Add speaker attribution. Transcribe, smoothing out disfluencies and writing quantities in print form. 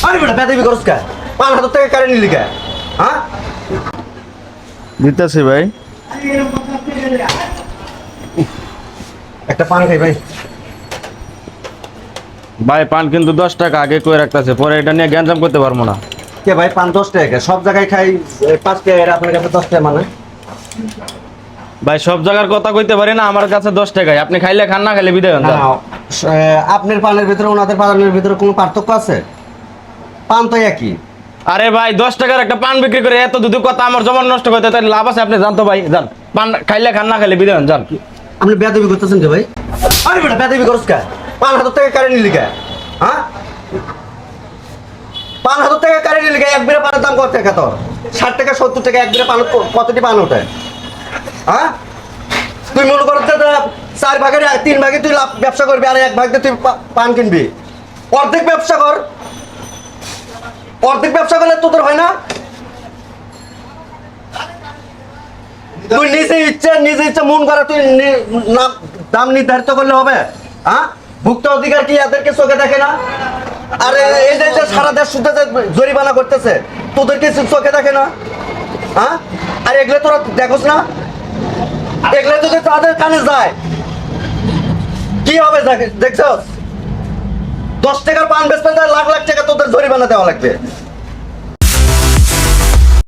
Speaker 1: আরে বেটা বেদবি করছ কে? 5,000 টাকা কারে নিলি কে? হ্যাঁ?
Speaker 2: দিতেছি ভাই।
Speaker 1: একটা পান খাই ভাই।
Speaker 2: ভাই পান কিন্তু 10 টাকা আগে কই রাখতেছে, পরে এটা নিয়ে গ্যাঞ্জাম করতে পারবো না।
Speaker 1: কে ভাই পান 10 টাকা কে? সব জায়গায় খাই 5 টাকা, এর আপনার কাছে 10 টাকা মানে?
Speaker 2: ভাই সব জায়গার কথা কইতে পারি না, আমার কাছে 10 টাকায়। আপনি খাইলে খান, না খাইলে বিদায় হন।
Speaker 1: না, আপনার পানের ভিতরে ওনাদের পানের ভিতরে কোনো পার্থক্য আছে? পান তো একই।
Speaker 2: আরে ভাই 10 টাকার একটা পান বিক্রি করে এত দুধু কথা আমার জমা নষ্ট করতে তাই লাভ আছে? আপনি জান তো ভাই, যান। পান খাইলে খান, না খাইলে বিদায় হন, যান।
Speaker 1: আপনি বেদবি করতেছেন কে ভাই? আরে বেটা বেদবি করছ কে? 5,000 টাকা কারে নিলি কে? হ্যাঁ? 5,000 টাকা কারে নিলি কে? এক বিড়া পানের দাম কত টাকা তোর? 60 টাকা 70 টাকা এক বিড়া পান, কতটি পান ওঠে? হ্যাঁ? তুই মনে করছ যে 4 ভাগের 3 ভাগে তুই লাভ ব্যবসা করবি আর 1 ভাগ দিয়ে তুই পান কিনবি। অর্ধেক ব্যবসা কর। অর্ধেক ব্যবসা করলে তোদের হয় না? তুই নিজে ইচ্ছা মন করা তুই দাম নির্ধারিত করলে হবে? হ্যাঁ? ভুক্ত অধিকার কি এদেরকে চোখে দেখে না? আরে এই যে সারা দেশ শুদ্ধ জরিমানা করতেছে, তোদেরকে চোখে দেখে না? হ্যাঁ? আর এগুলো তোরা দেখোস না? এগুলো যদি তাদের কানে যায় কি হবে দেখছস? 10 টাকার পান বেচতে লাখ লাখ টাকা তোদের জরিমানা দেওয়া লাগবে।